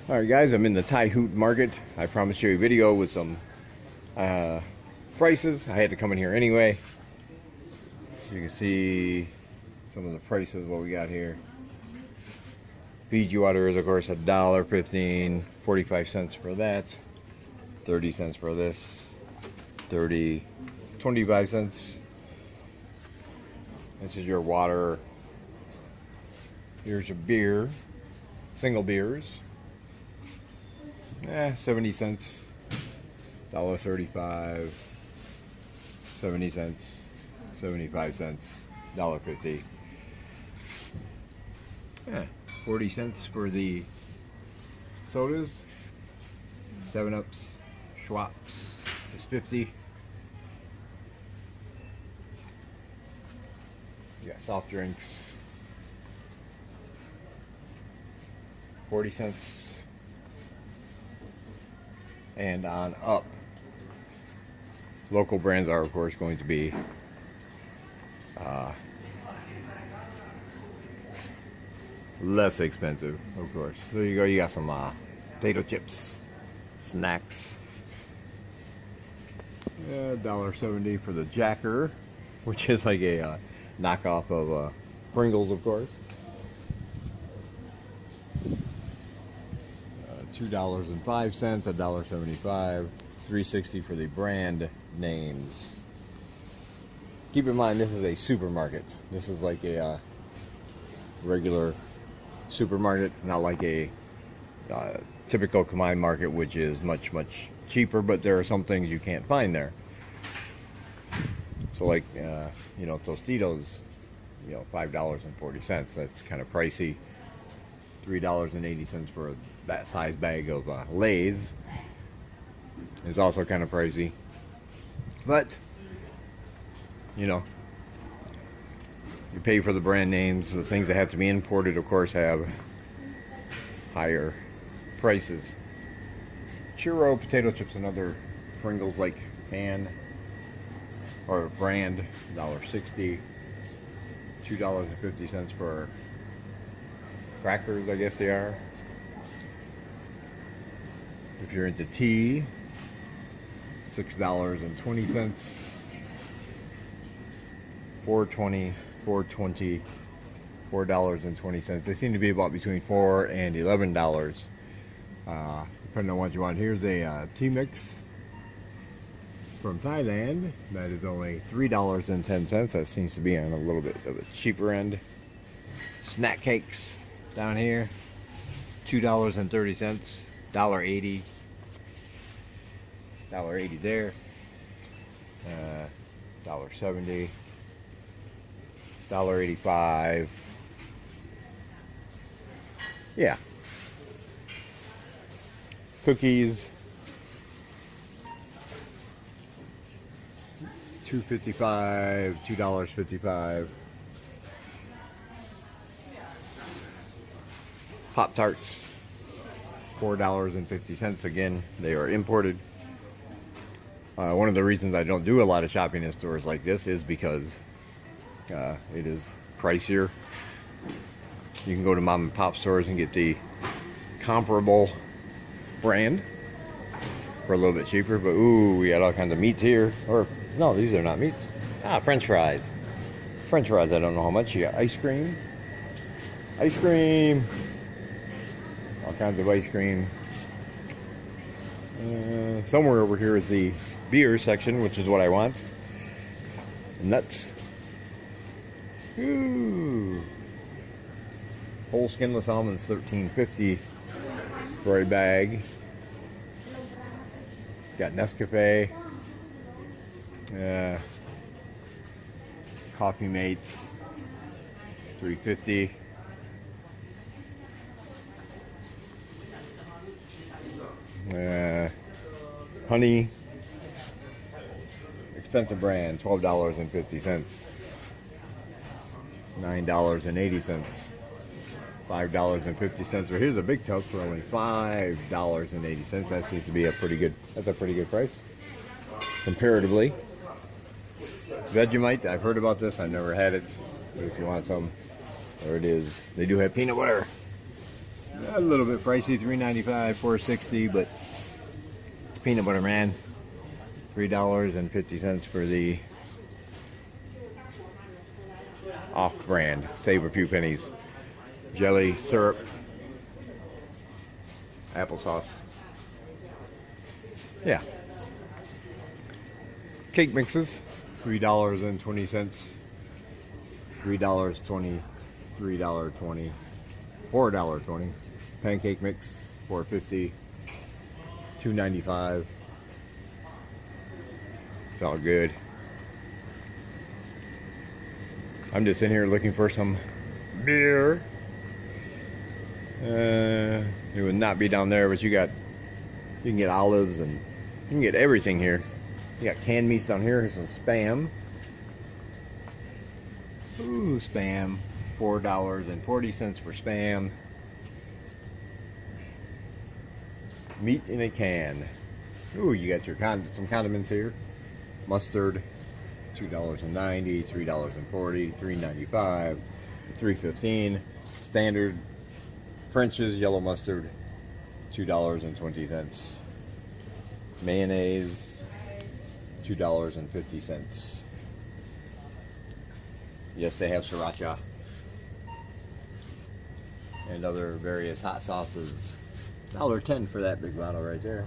Alright guys, I'm in the Thai Huet market. I promised you a video with some prices. I had to come in here anyway. You can see some of the prices, what we got here. Fiji water is of course $1.15, 45 cents for that, 30 cents for this, 25 cents. This is your water. Here's your beer, single beers. 70 cents, $1.35, 70 cents, 75 cents, $1.50. 40 cents for the sodas. 7-Ups, Schweppes is 50. You got soft drinks. 40 cents. And on up. Local brands are of course going to be less expensive, of course. There you go. You got some potato chips, snacks. $1.70 for the Jacker, which is like a knockoff of Pringles, of course. $2.05, $1.75, $3.60 for the brand names. Keep in mind, this is a supermarket. This is like a regular supermarket, not like a typical combined market, which is much cheaper. But there are some things you can't find there. So, like you know, Tostitos, you know, $5.40. That's kind of pricey. $3.80 for that size bag of Lay's is also kind of pricey, but you know, you pay for the brand names. The things that have to be imported, of course, have higher prices. Churro potato chips and other Pringles like can or brand, $1.60, $2.50 for crackers, I guess they are. If you're into tea, $6.20, $4.20. They seem to be about between $4 and $11, depending on what you want. Here's a tea mix from Thailand that is only $3.10. That seems to be on a little bit of a cheaper end. Snack cakes down here, $2.30, $1.80, $1.80 there, $1.70, $1.85. Yeah. Cookies, $2.55, $2.55. Pop-Tarts, $4.50. Again, they are imported. One of the reasons I don't do a lot of shopping in stores like this is because it is pricier. You can go to mom and pop stores and get the comparable brand for a little bit cheaper. But ooh, we got all kinds of meats here. Or no, these are not meats. French fries. French fries, I don't know how much. You got ice cream. Ice cream. All kinds of ice cream. Somewhere over here is the beer section, which is what I want. Nuts. Ooh. Whole skinless almonds, $13.50 for a bag. Got Nescafe. Coffee Mate, $3.50. Honey, expensive brand, $12.50, $9.80, $5.50. Or here's a big toast for only $5.80. That seems to be a pretty good. That's a pretty good price, comparatively. Vegemite, I've heard about this. I've never had it. But if you want some, there it is. They do have peanut butter. A little bit pricey, $3.95, $4.60, but it's peanut butter man. $3.50 for the off-brand. Save a few pennies. Jelly, syrup, applesauce. Yeah. Cake mixes, $3.20. $3.20, $3.20, $4.20. Pancake mix, $4.50, $2.95. It's all good. I'm just in here looking for some beer. It would not be down there, but you can get olives and you can get everything here. You got canned meats down here. Here's some Spam. Ooh, Spam. $4.40 for Spam. Meat in a can. Ooh, you got your some condiments here. Mustard, $2.90, $3.40, $3.95, $3.15. Standard French's yellow mustard, $2.20. Mayonnaise, $2.50. Yes, they have sriracha and other various hot sauces. $1.10 for that big bottle right there.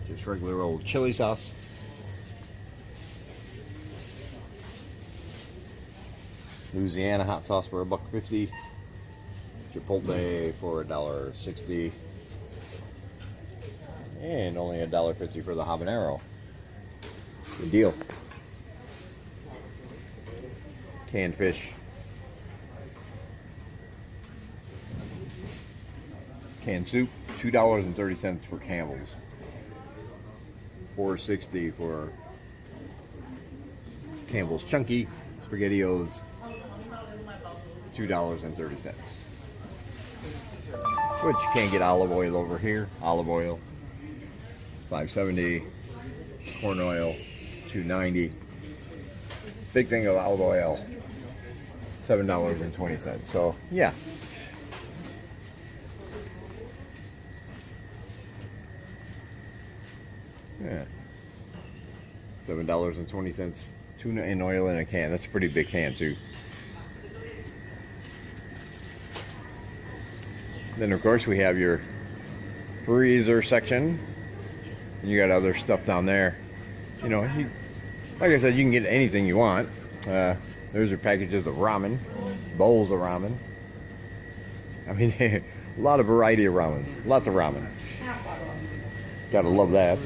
Just regular old chili sauce. Louisiana hot sauce for $1.50. Chipotle for $1.60. And only $1.50 for the habanero. Good deal. Canned fish. Canned soup, $2.30 for Campbell's. $4.60 for Campbell's Chunky SpaghettiOs. $2.30. But you can't get olive oil over here. Olive oil, $5.70. Corn oil, $2.90. Big thing of olive oil, $7.20. So yeah. Yeah. $7.20. Tuna and oil in a can. That's a pretty big can too. Then of course we have your freezer section. You got other stuff down there. You know, like I said, you can get anything you want. There's your packages of ramen, bowls of ramen. I mean, a lot of variety of ramen. Lots of ramen. Gotta love that.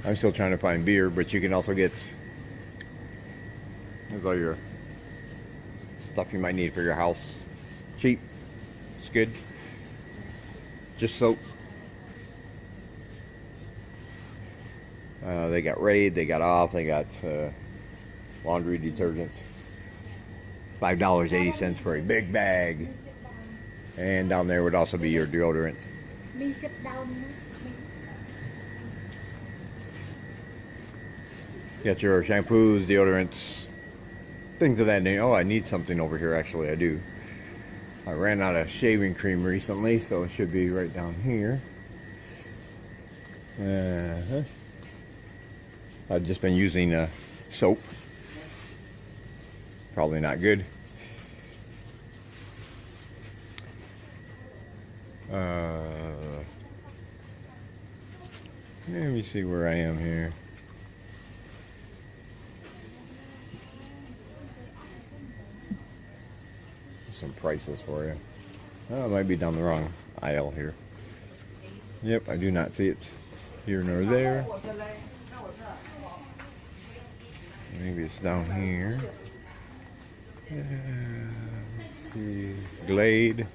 I'm still trying to find beer, but you can also get, there's all your stuff you might need for your house. Cheap. It's good. Just soap. They got Raid, they got Off, they got laundry detergent. $5.80 for a big bag. And down there would also be your deodorant. Got your shampoos, deodorants, things of that nature. Oh, I need something over here, actually, I do. I ran out of shaving cream recently, so it should be right down here. I've just been using soap. Probably not good. Let me see where I am here. Some prices for you. Oh, it might be down the wrong aisle here. Yep, I do not see it here nor there. Maybe it's down here. Let's see. Glade,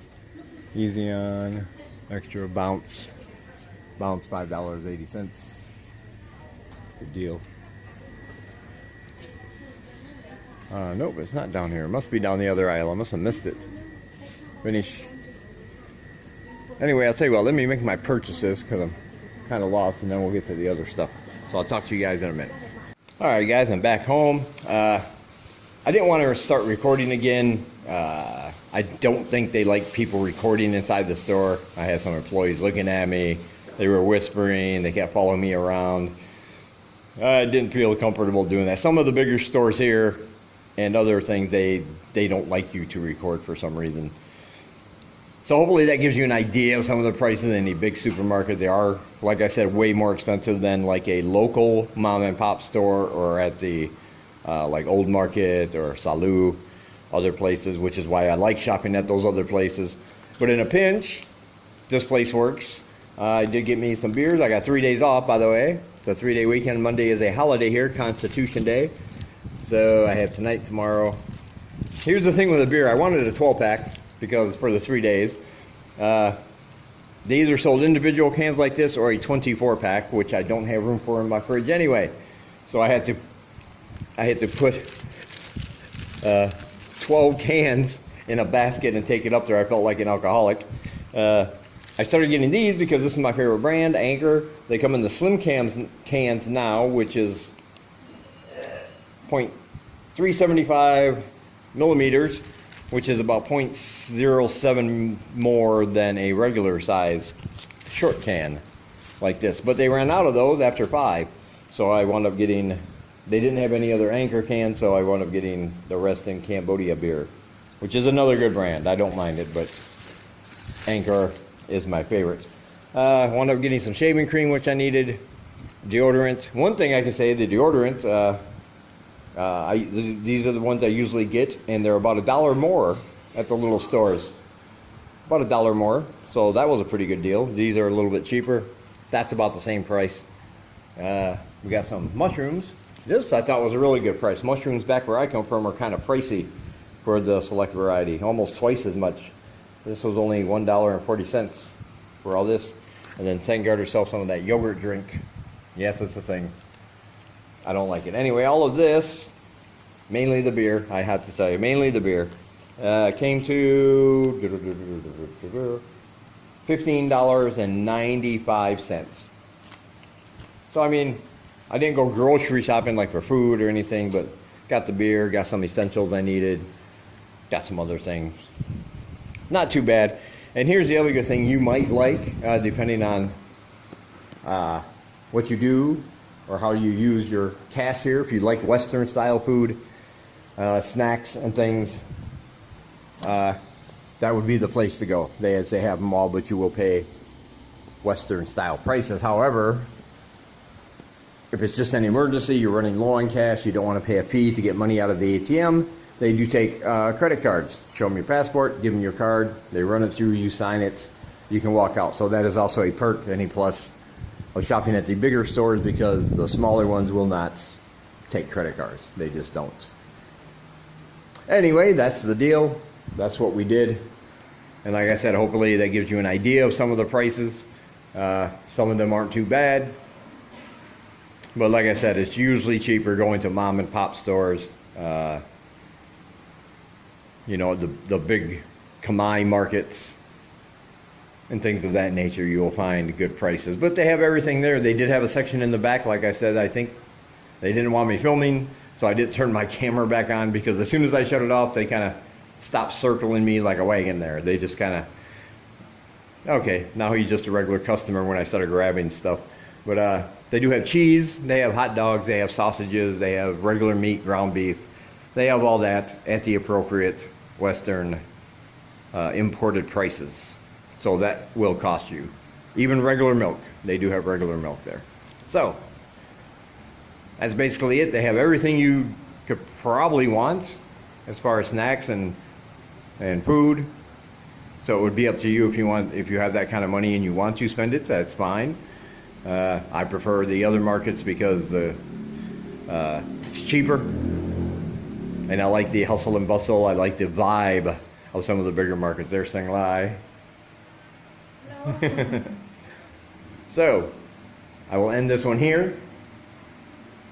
Easy On, extra bounce. Bounce $5.80. Good deal. Nope, it's not down here. It must be down the other aisle. I must have missed it. Finish. Anyway, I'll tell you what, let me make my purchases because I'm kind of lost, and then we'll get to the other stuff. So I'll talk to you guys in a minute. Alright guys, I'm back home. I didn't want to start recording again. I don't think they like people recording inside the store. I had some employees looking at me. They were whispering. They kept following me around. I didn't feel comfortable doing that. Some of the bigger stores here and other things, they don't like you to record for some reason. So hopefully that gives you an idea of some of the prices in the big supermarket. They are, like I said, way more expensive than like a local mom and pop store or at the like Old Market or Salou, other places, which is why I like shopping at those other places. But in a pinch, this place works. I did get me some beers. I got 3 days off, by the way. It's a 3-day weekend. Monday is a holiday here, Constitution Day. So I have tonight, tomorrow. Here's the thing with the beer. I wanted a 12-pack because for the 3 days. They either sold individual cans like this or a 24-pack, which I don't have room for in my fridge anyway. So I had to put 12 cans in a basket and take it up there. I felt like an alcoholic. I started getting these because this is my favorite brand, Anchor. They come in the slim cans now, which is 0.375 millimeters, which is about 0.07 more than a regular size short can like this. But they ran out of those after 5. So I wound up getting, they didn't have any other Anchor cans, so I wound up getting the rest in Cambodia beer, which is another good brand. I don't mind it, but Anchor is my favorite. I wound up getting some shaving cream, which I needed, deodorant. One thing I can say, the deodorant, these are the ones I usually get, and they're about $1 more at the little stores. About $1 more, so that was a pretty good deal. These are a little bit cheaper. That's about the same price. We got some mushrooms. This I thought was a really good price. Mushrooms back where I come from are kind of pricey for the select variety, almost twice as much. This was only $1.40 for all this. And then St. got herself some of that yogurt drink. Yes, it's a thing. I don't like it. Anyway, all of this, mainly the beer, I have to tell you, mainly the beer, came to $15.95. So, I mean, I didn't go grocery shopping like for food or anything, but got the beer, got some essentials I needed, got some other things. Not too bad. And here's the other good thing you might like, depending on what you do or how you use your cash here. If you like Western style food, snacks and things, that would be the place to go. They have them all, but you will pay Western style prices. However, if it's just an emergency, you're running low on cash, you don't want to pay a fee to get money out of the ATM, they do take credit cards. Show them your passport, give them your card, they run it through, you sign it, you can walk out. So that is also a perk, any plus of shopping at the bigger stores, because the smaller ones will not take credit cards. They just don't. Anyway, that's the deal. That's what we did. And like I said, hopefully that gives you an idea of some of the prices. Some of them aren't too bad. But like I said, it's usually cheaper going to mom and pop stores. You know, the big Khmer markets and things of that nature, you will find good prices. But they have everything there. They did have a section in the back, like I said. I think they didn't want me filming, so I did turn my camera back on, because as soon as I shut it off, they kind of stopped circling me like a wagon there. They just kind of, okay, now he's just a regular customer when I started grabbing stuff. But they do have cheese, they have hot dogs, they have sausages, they have regular meat, ground beef. They have all that at the appropriate Western imported prices. So that will cost you. Even regular milk, they do have regular milk there. So that's basically it. They have everything you could probably want as far as snacks and food. So it would be up to you if you have that kind of money and you want to spend it, that's fine. I prefer the other markets because it's cheaper, and I like the hustle and bustle. I like the vibe of some of the bigger markets. There's Sing Lai. No. So I will end this one here.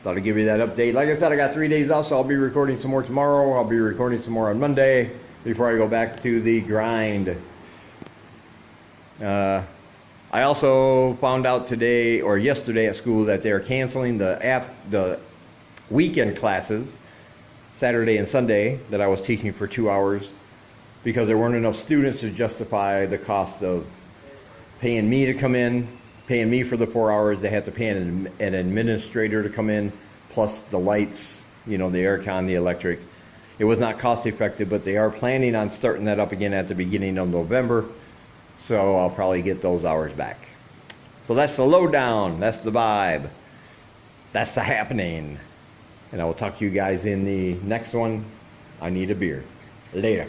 Thought I'd give you that update. Like I said, I got 3 days off, so I'll be recording some more tomorrow. I'll be recording some more on Monday before I go back to the grind. I also found out today or yesterday at school that they're canceling the weekend classes. Saturday and Sunday that I was teaching for 2 hours because there weren't enough students to justify the cost of paying me to come in, paying me for the 4 hours. They had to pay an administrator to come in, plus the lights, you know, the aircon, the electric. It was not cost effective, but they are planning on starting that up again at the beginning of November. So I'll probably get those hours back. So that's the lowdown. That's the vibe. That's the happening. And I will talk to you guys in the next one. I need a beer. Later.